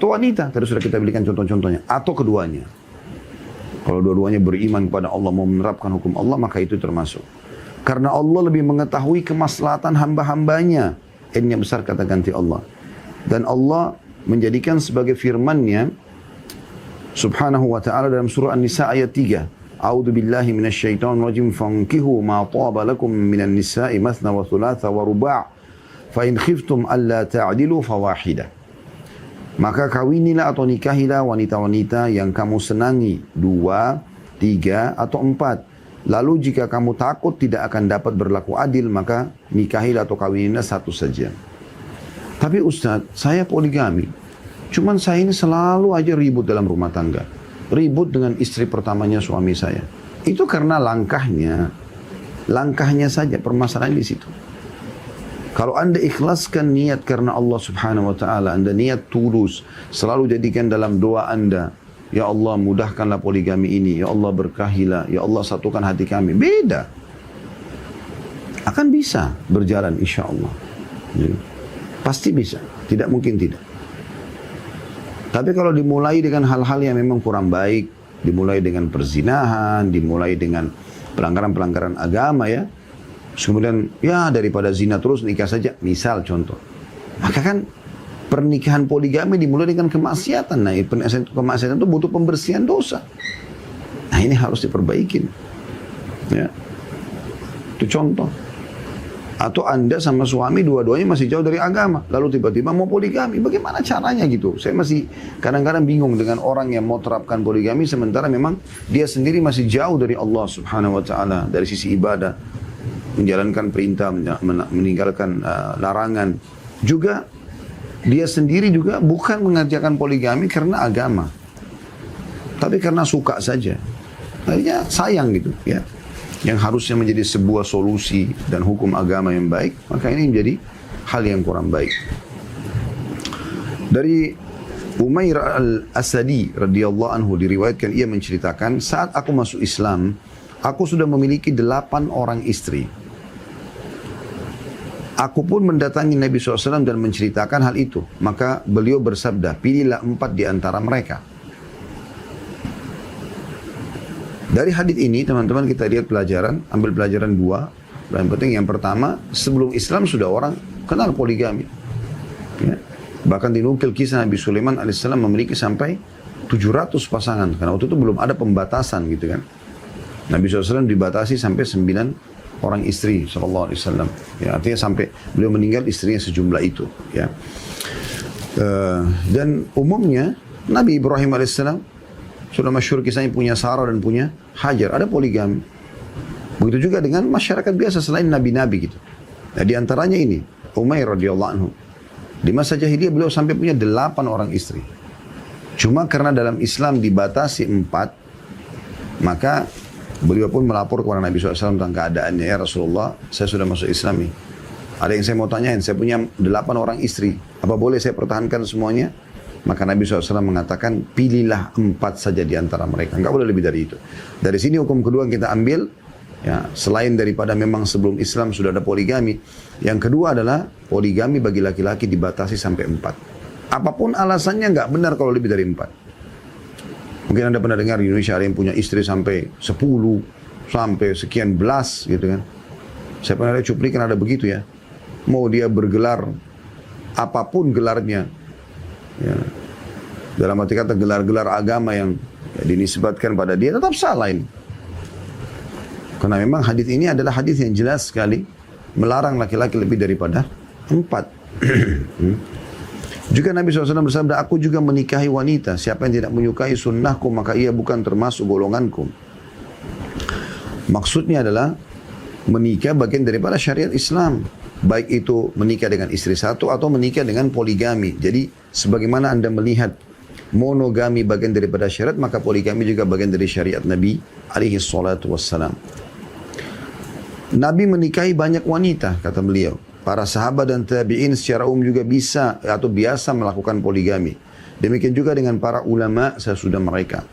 Atau wanita, tadi sudah kita berikan contoh-contohnya. Atau keduanya. Kalau dua-duanya beriman kepada Allah, mau menerapkan hukum Allah, maka itu termasuk. Karena Allah lebih mengetahui kemaslahatan hamba-hambanya. N-nya besar kata ganti Allah. Dan Allah menjadikan sebagai firman-Nya Subhanahu wa ta'ala dalam surah An-Nisa ayat 3. A'udzu billahi minasyaitonir rajim fankihu ma taba lakum minan nisa'i mathna wa thulatha wa ruba'. Fa in khiftum alla ta'dilu fawahidah. Maka kawinilah atau nikahilah wanita-wanita yang kamu senangi 2, 3 atau 4. Lalu jika kamu takut tidak akan dapat berlaku adil, maka nikahilah atau kawinilah 1 saja. Tapi Ustaz, saya poligami. Cuman saya ini selalu aja ribut dalam rumah tangga. Ribut dengan istri pertamanya suami saya. Itu karena langkahnya saja permasalahan di situ. Kalau Anda ikhlaskan niat karena Allah Subhanahu wa ta'ala, Anda niat tulus, selalu jadikan dalam doa Anda, ya Allah mudahkanlah poligami ini, ya Allah berkahilah, ya Allah satukan hati kami. Beda. Akan bisa berjalan insya Allah. Pasti bisa, tidak mungkin tidak. Tapi kalau dimulai dengan hal-hal yang memang kurang baik, dimulai dengan perzinahan, dimulai dengan pelanggaran-pelanggaran agama ya, kemudian ya daripada zina terus nikah saja, misal contoh. Maka kan pernikahan poligami dimulai dengan kemaksiatan. Nah kemaksiatan itu butuh pembersihan dosa. Nah ini harus diperbaikin. Ya. Itu contoh. Atau Anda sama suami dua-duanya masih jauh dari agama, lalu tiba-tiba mau poligami, bagaimana caranya gitu? Saya masih kadang-kadang bingung dengan orang yang mau terapkan poligami sementara memang dia sendiri masih jauh dari Allah Subhanahu wa ta'ala dari sisi ibadah, menjalankan perintah, meninggalkan larangan. Juga dia sendiri juga bukan mengerjakan poligami karena agama, tapi karena suka saja. Akhirnya sayang gitu ya. Yang harusnya menjadi sebuah solusi dan hukum agama yang baik, maka ini menjadi hal yang kurang baik. Dari Umair al-Asadi radhiyallahu anhu diriwayatkan, ia menceritakan, saat aku masuk Islam, aku sudah memiliki 8 orang istri. Aku pun mendatangi Nabi SAW dan menceritakan hal itu. Maka beliau bersabda, pilihlah 4 di antara mereka. Dari hadits ini teman-teman kita lihat pelajaran, ambil pelajaran 2. Yang penting yang pertama, sebelum Islam sudah orang kenal poligami. Ya. Bahkan dinukil kisah Nabi Sulaiman alaihissalam memiliki sampai 700 pasangan. Karena waktu itu belum ada pembatasan gitu kan. Nabi SAW dibatasi sampai 9 orang istri SAW. Ya, artinya sampai beliau meninggal istrinya sejumlah itu. Ya. Dan umumnya Nabi Ibrahim alaihissalam sudah masyhur kisahnya punya Sarah dan punya Hajar. Ada poligami. Begitu juga dengan masyarakat biasa selain nabi-nabi gitu. Nah di antaranya ini, Umair radhiyallahu anhu. Di masa jahiliyah beliau sampai punya 8 orang istri. Cuma karena dalam Islam dibatasi 4, maka beliau pun melapor kepada Nabi SAW tentang keadaannya. Ya Rasulullah, saya sudah masuk Islam nih. Ada yang saya mau tanyain, saya punya 8 orang istri. Apa boleh saya pertahankan semuanya? Maka Nabi SAW mengatakan, pilihlah 4 saja di antara mereka. Enggak boleh lebih dari itu. Dari sini hukum kedua yang kita ambil, ya, selain daripada memang sebelum Islam sudah ada poligami. Yang kedua adalah, poligami bagi laki-laki dibatasi sampai 4. Apapun alasannya enggak benar kalau lebih dari 4. Mungkin Anda pernah dengar di Indonesia ada yang punya istri sampai 10, sampai sekian belas gitu kan. Saya pernah lihat cuplikan ada begitu ya. Mau dia bergelar, apapun gelarnya, ya, dalam arti kata gelar-gelar agama yang dinisbatkan pada dia tetap salah ini. Karena memang hadis ini adalah hadis yang jelas sekali melarang laki-laki lebih daripada 4. Juga Nabi SAW bersabda, aku juga menikahi wanita. Siapa yang tidak menyukai sunnahku maka ia bukan termasuk golonganku. Maksudnya adalah menikah bagian daripada syariat Islam. Baik itu menikah dengan istri satu atau menikah dengan poligami. Jadi sebagaimana Anda melihat monogami bagian daripada syariat, maka poligami juga bagian dari syariat Nabi alaihi salatu wassalam. Nabi menikahi banyak wanita, kata beliau. Para sahabat dan tabi'in secara umum juga bisa atau biasa melakukan poligami. Demikian juga dengan para ulama sesudah mereka.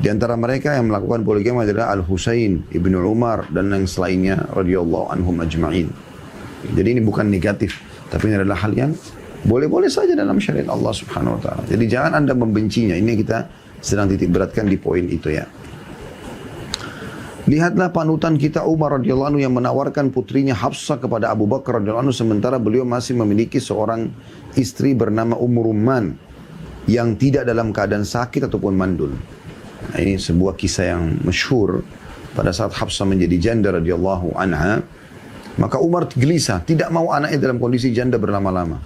Di antara mereka yang melakukan poligami adalah Al-Husain, Ibnu Umar, dan yang selainnya radhiyallahu anhum ajma'in. Jadi ini bukan negatif, tapi ini adalah hal yang Boleh-boleh saja dalam syariat Allah Subhanahu wa taala. Jadi jangan Anda membencinya. Ini kita sedang titik beratkan di poin itu ya. Lihatlah panutan kita Umar radhiyallahu anhu yang menawarkan putrinya Hafsah kepada Abu Bakar radhiyallahu anhu sementara beliau masih memiliki seorang istri bernama Ummu Rumman yang tidak dalam keadaan sakit ataupun mandul. Nah, ini sebuah kisah yang masyhur pada saat Hafsah menjadi janda radhiyallahu anha, maka Umar gelisah, tidak mau anaknya dalam kondisi janda berlama-lama.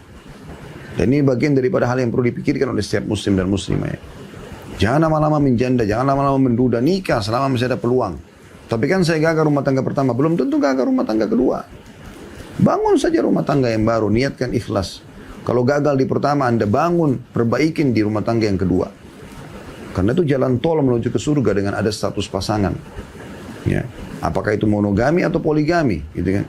Dan ini bagian daripada hal yang perlu dipikirkan oleh setiap muslim dan muslimah ya. Jangan lama-lama menjanda, jangan lama-lama menduda, nikah selama masih ada peluang. Tapi kan saya gagal rumah tangga pertama, belum tentu gagal rumah tangga kedua. Bangun saja rumah tangga yang baru, niatkan ikhlas. Kalau gagal di pertama, Anda bangun, perbaikin di rumah tangga yang kedua. Karena itu jalan tol menuju ke surga dengan ada status pasangan. Ya. Apakah itu monogami atau poligami, gitu kan?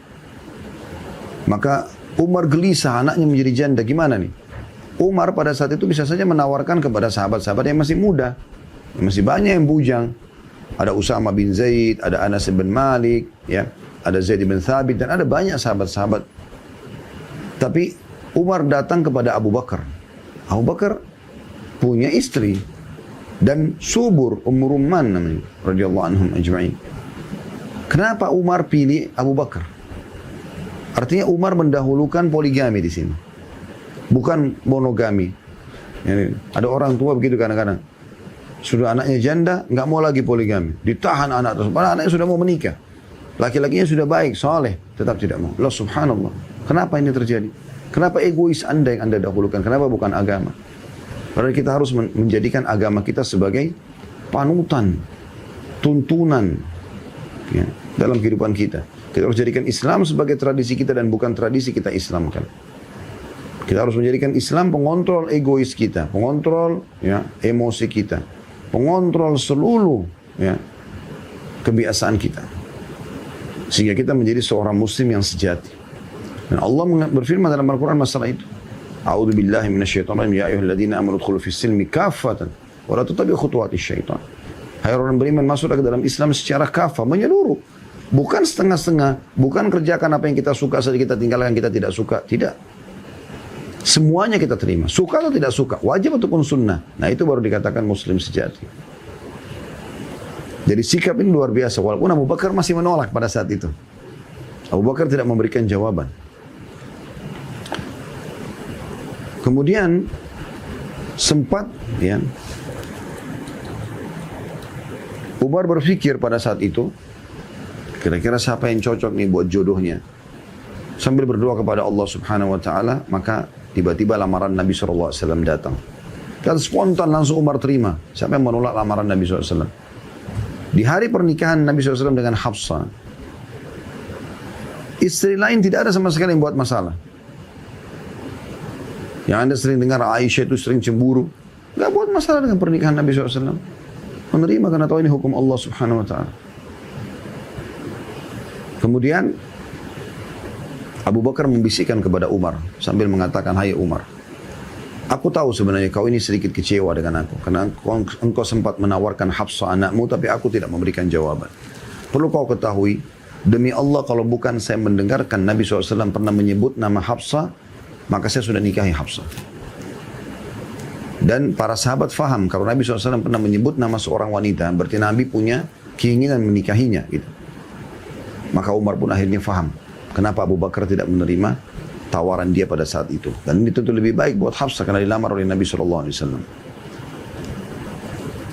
Maka Umar gelisah, anaknya menjadi janda, gimana nih? Umar pada saat itu bisa saja menawarkan kepada sahabat-sahabat yang masih muda, yang masih banyak yang bujang. Ada Usama bin Zaid, ada Anas bin Malik, ya, ada Zaid bin Thabit, dan ada banyak sahabat-sahabat. Tapi Umar datang kepada Abu Bakar. Abu Bakar punya istri dan subur, Ummu Rumman namanya, radhiyallahu anhum ajma'in. Kenapa Umar pilih Abu Bakar? Artinya Umar mendahulukan poligami di sini, bukan monogami. Yani, ada orang tua begitu kadang-kadang. Sudah anaknya janda, nggak mau lagi poligami. Ditahan anak terus. Padahal anaknya sudah mau menikah. Laki-lakinya sudah baik, soleh, tetap tidak mau. Allah subhanallah. Kenapa ini terjadi? Kenapa egois Anda yang Anda dahulukan? Kenapa bukan agama? Padahal kita harus menjadikan agama kita sebagai panutan, tuntunan ya, dalam kehidupan kita. Kita harus jadikan Islam sebagai tradisi kita dan bukan tradisi kita Islamkan. Kita harus menjadikan Islam pengontrol egois kita, pengontrol ya, emosi kita, pengontrol seluruh ya, kebiasaan kita. Sehingga kita menjadi seorang muslim yang sejati. Dan Allah berfirman dalam Al-Quran masalah itu. A'udzu billahi minasyaitonir rajim ya ayyuhalladzina amanu udkhulu fis silmi kaffatan wa la tattabi'u khutuwatis syaitan. Hai orang beriman, masuk ke dalam Islam secara kafah, menyeluruh. Bukan setengah-setengah, bukan kerjakan apa yang kita suka saja kita tinggalkan kita tidak suka, tidak. Semuanya kita terima, suka atau tidak suka, wajib ataupun sunnah. Nah itu baru dikatakan muslim sejati. Jadi sikap ini luar biasa, walaupun Abu Bakar masih menolak pada saat itu. Abu Bakar tidak memberikan jawaban. Kemudian sempat ya, Umar berpikir pada saat itu, kira-kira siapa yang cocok nih buat jodohnya. Sambil berdoa kepada Allah Subhanahu wa taala, maka tiba-tiba lamaran Nabi SAW datang. Dan spontan langsung Umar terima. Siapa yang menolak lamaran Nabi SAW? Di hari pernikahan Nabi SAW dengan Hafsah, istri lain tidak ada sama sekali yang buat masalah. Yang Anda sering dengar Aisyah itu sering cemburu. Gak buat masalah dengan pernikahan Nabi SAW. Menerima karena tahu ini hukum Allah Subhanahu wa ta'ala. Kemudian Abu Bakar membisikkan kepada Umar sambil mengatakan, hai Umar, aku tahu sebenarnya kau ini sedikit kecewa dengan aku karena engkau sempat menawarkan Hafsah anakmu tapi aku tidak memberikan jawaban. Perlu kau ketahui, demi Allah kalau bukan saya mendengarkan Nabi SAW pernah menyebut nama Hafsah, maka saya sudah nikahi Hafsah. Dan para sahabat faham kalau Nabi SAW pernah menyebut nama seorang wanita, berarti Nabi punya keinginan menikahinya gitu. Maka Umar pun akhirnya faham kenapa Abu Bakar tidak menerima tawaran dia pada saat itu. Dan ini tentu lebih baik buat Hafsah karena dilamar oleh Nabi SAW.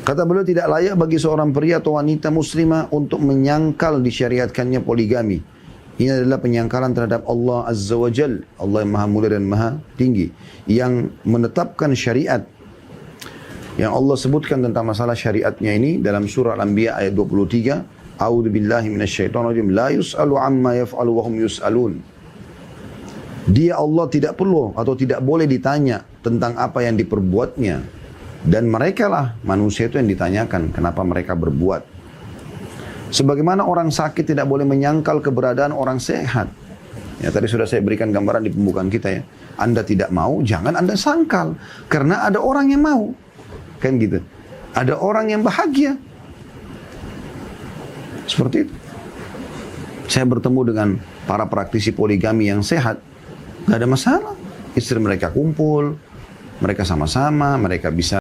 Kata beliau, tidak layak bagi seorang pria atau wanita muslimah untuk menyangkal disyariatkannya poligami. Ini adalah penyangkalan terhadap Allah Azza wa Jal, Allah yang maha mulia dan maha tinggi, yang menetapkan syariat. Yang Allah sebutkan tentang masalah syariatnya ini dalam surah Al-Anbiya ayat 23. A'udzu billahi minasyaitonir rajim. La yus'alu amma yaf'alu wa hum yus'alun. Dia Allah tidak perlu atau tidak boleh ditanya tentang apa yang diperbuatnya. Dan mereka lah manusia itu yang ditanyakan kenapa mereka berbuat. Sebagaimana orang sakit tidak boleh menyangkal keberadaan orang sehat. Ya, tadi sudah saya berikan gambaran di pembukaan kita ya. Anda tidak mau, jangan Anda sangkal. Karena ada orang yang mau. Kan gitu. Ada orang yang bahagia. Seperti itu. Saya bertemu dengan para praktisi poligami yang sehat. Gak ada masalah. istri mereka kumpul, mereka sama-sama, mereka bisa